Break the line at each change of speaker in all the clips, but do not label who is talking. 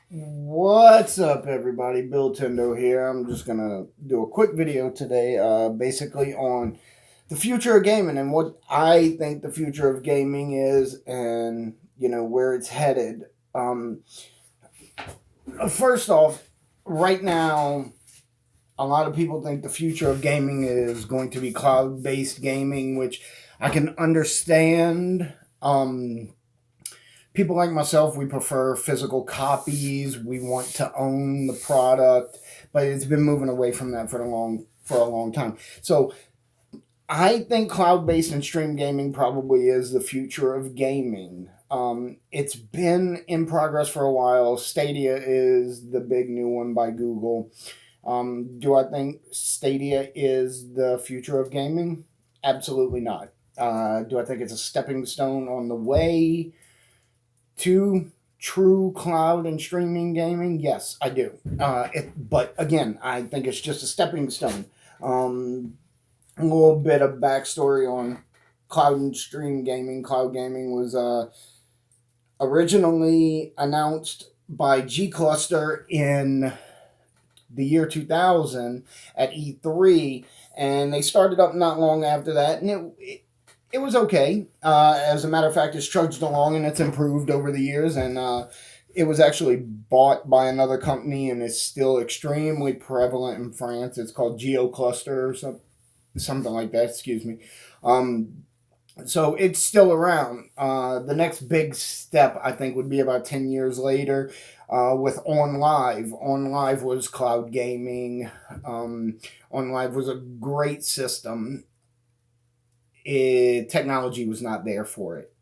What's up, everybody? Bill Tendo here. I'm just gonna do a quick video today, basically on the future of gaming and what I think the future of gaming is, and where it's headed. First off, right now, a lot of people think the future of gaming is going to be cloud-based gaming, which I can understand. People like myself, we prefer physical copies. We want to own the product, but it's been moving away from that for a long time. So I think cloud-based and stream gaming probably is the future of gaming. It's been in progress for a while. Stadia is the big new one by Google. Do I think Stadia is the future of gaming? Absolutely not. Do I think it's a stepping stone on the way to true cloud and streaming gaming? Yes, I do. But again, I think it's just a stepping stone. A little bit of backstory on cloud and stream gaming. Cloud gaming was originally announced by G Cluster in the year 2000 at E3, and they started up not long after that, and it was okay. As a matter of fact, it's trudged along and it's improved over the years, and it was actually bought by another company and is still extremely prevalent in France. It's called GeoCluster or something like that. Excuse me. So it's still around. The next big step, I think, would be about 10 years later with OnLive. OnLive was cloud gaming. OnLive was a great system. Technology was not there for it.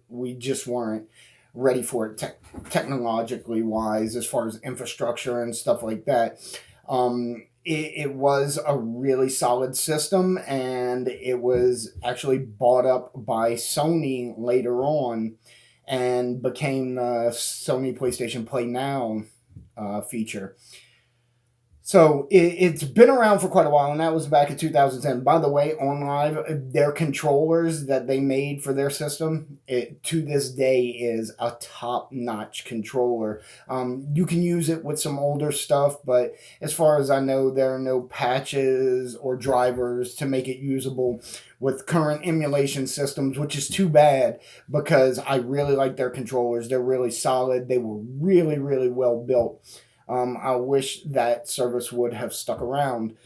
We just weren't ready for it technologically wise, as far as infrastructure and stuff like that. It was a really solid system, and it was actually bought up by Sony later on and became the Sony PlayStation Play Now feature. So it's been around for quite a while, and that was back in 2010. By the way, OnLive, their controllers that they made for their system, to this day is a top-notch controller. You can use it with some older stuff, but as far as I know, there are no patches or drivers to make it usable with current emulation systems, which is too bad because I really like their controllers. They're really solid. They were really, really well built. I wish that service would have stuck around.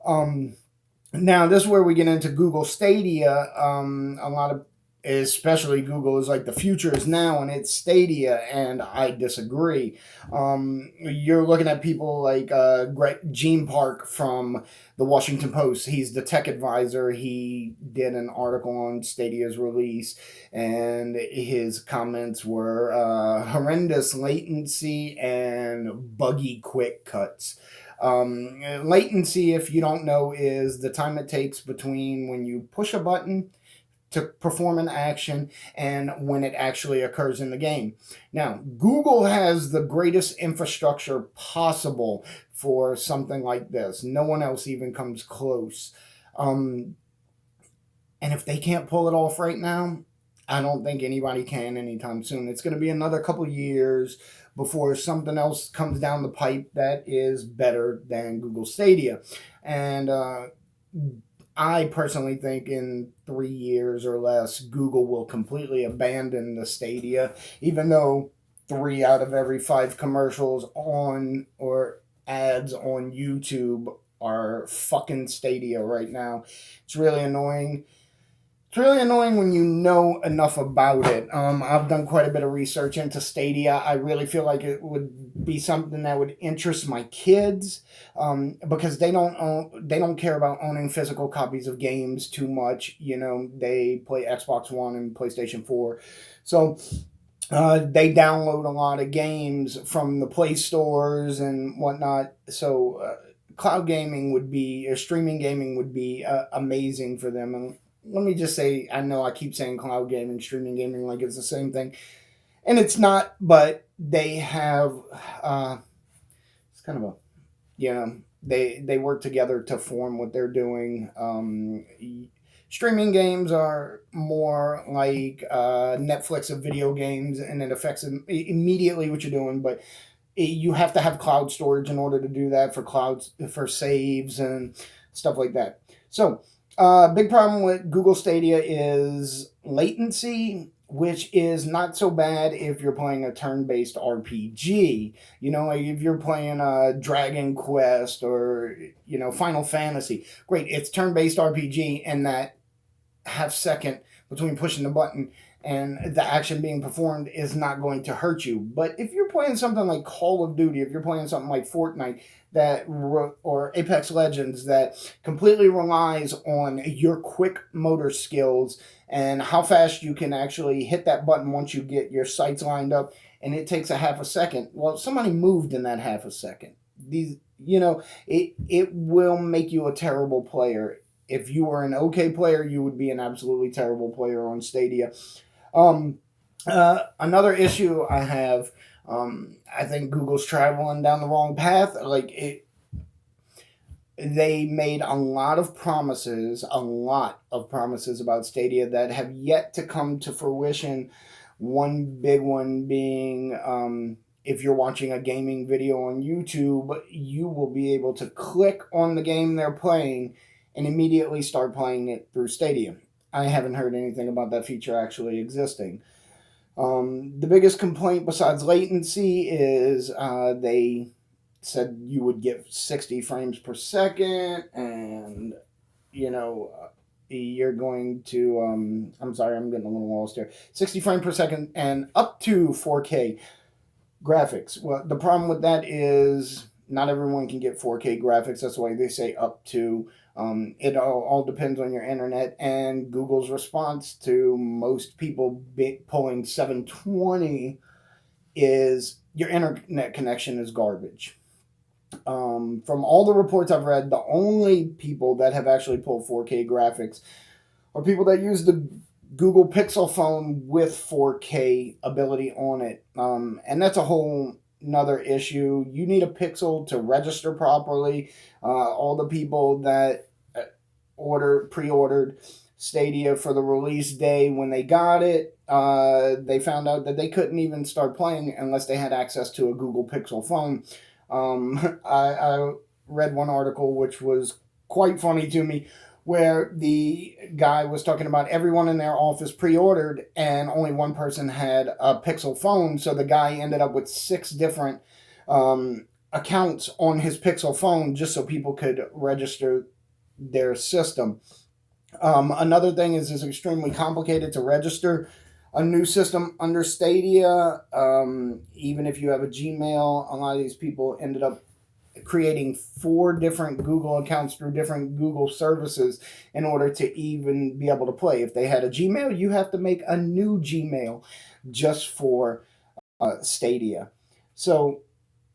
Now, this is where we get into Google Stadia. A lot of, especially Google, is like the future is now and it's Stadia, and I disagree. You're looking at people like Gene Park from the Washington Post. He's the tech advisor. He did an article on Stadia's release, and his comments were horrendous latency and buggy quick cuts. Latency, if you don't know, is the time it takes between when you push a button to perform an action and when it actually occurs in the game. Now, Google has the greatest infrastructure possible for something like this. No one else even comes close. And if they can't pull it off right now, I don't think anybody can anytime soon. It's going to be another couple years before something else comes down the pipe that is better than Google Stadia. And I personally think in 3 years or less, Google will completely abandon the Stadia, even though 3 out of every 5 commercials on or ads on YouTube are fucking Stadia right now. It's really annoying. It's really annoying when you know enough about it. I've done quite a bit of research into Stadia. I really feel like it would be something that would interest my kids, because they don't care about owning physical copies of games too much. They play Xbox One and PlayStation 4, so they download a lot of games from the Play stores and whatnot. So cloud gaming would be, or streaming gaming would be amazing for them. And let me just say, I know I keep saying cloud gaming, streaming gaming like it's the same thing, and it's not. But they have, it's kind of a, they work together to form what they're doing. Streaming games are more like Netflix of video games, and it affects immediately what you're doing. But you have to have cloud storage in order to do that, for clouds, for saves and stuff like that. So, big problem with Google Stadia is latency, which is not so bad if you're playing a turn-based RPG. You know, like if you're playing Dragon Quest or Final Fantasy. Great, it's turn-based RPG, and that half second between pushing the button and the action being performed is not going to hurt you. But if you're playing something like Call of Duty, if you're playing something like Fortnite or Apex Legends that completely relies on your quick motor skills and how fast you can actually hit that button once you get your sights lined up, and it takes a half a second. Well, somebody moved in that half a second. It will make you a terrible player. If you were an okay player, you would be an absolutely terrible player on Stadia. Um, Another issue I have, I think Google's traveling down the wrong path. They made a lot of promises about Stadia that have yet to come to fruition. One big one being, if you're watching a gaming video on YouTube, you will be able to click on the game they're playing and immediately start playing it through Stadia. I haven't heard anything about that feature actually existing. The biggest complaint besides latency is they said you would get 60 frames per second, and you're going to I'm sorry, I'm getting a little lost here. 60 frames per second and up to 4K graphics. Well, the problem with that is not everyone can get 4K graphics. That's why they say up to. It all depends on your internet, and Google's response to most people pulling 720 is your internet connection is garbage. From all the reports I've read, the only people that have actually pulled 4K graphics are people that use the Google Pixel phone with 4K ability on it. And that's a whole another issue. You need a Pixel to register properly. All the people that pre-ordered Stadia for the release day, when they got it, they found out that they couldn't even start playing unless they had access to a Google Pixel phone. I read one article which was quite funny to me, where the guy was talking about everyone in their office pre-ordered and only one person had a Pixel phone. So the guy ended up with 6 different accounts on his Pixel phone just so people could register their system. Another thing is it's extremely complicated to register a new system under Stadia. Even if you have a Gmail, a lot of these people ended up creating 4 different Google accounts through different Google services in order to even be able to play. If they had a Gmail, you have to make a new Gmail just for Stadia. So,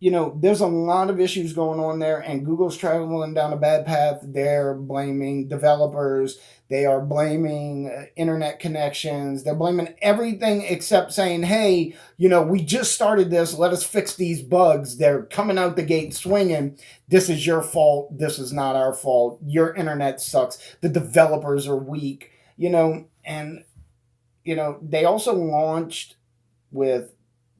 there's a lot of issues going on there, and Google's traveling down a bad path. They're blaming developers. They are blaming internet connections. They're blaming everything except saying, hey, we just started this. Let us fix these bugs. They're coming out the gate swinging. This is your fault. This is not our fault. Your internet sucks. The developers are weak, and, they also launched with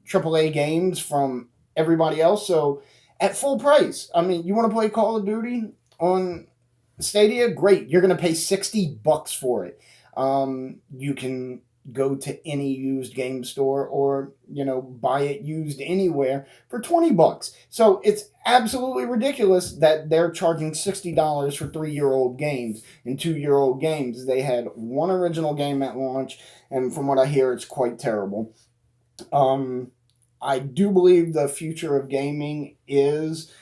AAA games from everybody else, so at full price. I mean, you want to play Call of Duty on Stadia? Great, you're going to pay $60 for it. You can go to any used game store or buy it used anywhere for $20. So it's absolutely ridiculous that they're charging $60 for 3-year-old games and 2-year-old games. They had one original game at launch, and from what I hear, it's quite terrible. I do believe the future of gaming is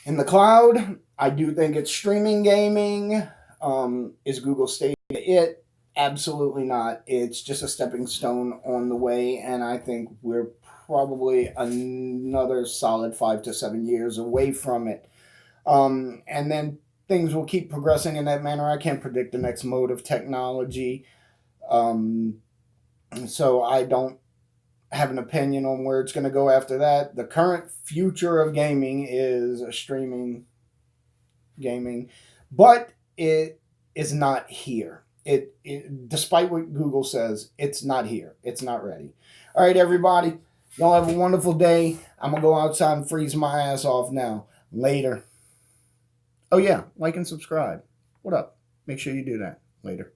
in the cloud. I do think it's streaming gaming. Is Google Stadia it? Absolutely not. It's just a stepping stone on the way, and I think we're probably another solid 5 to 7 years away from it. And then things will keep progressing in that manner. I can't predict the next mode of technology. So I don't have an opinion on where it's going to go after that. The current future of gaming is streaming gaming, but it is not here. Despite what Google says, it's not here. It's not ready. All right, everybody. Y'all have a wonderful day. I'm going to go outside and freeze my ass off now. Later. Oh, yeah. Like and subscribe. What up? Make sure you do that. Later.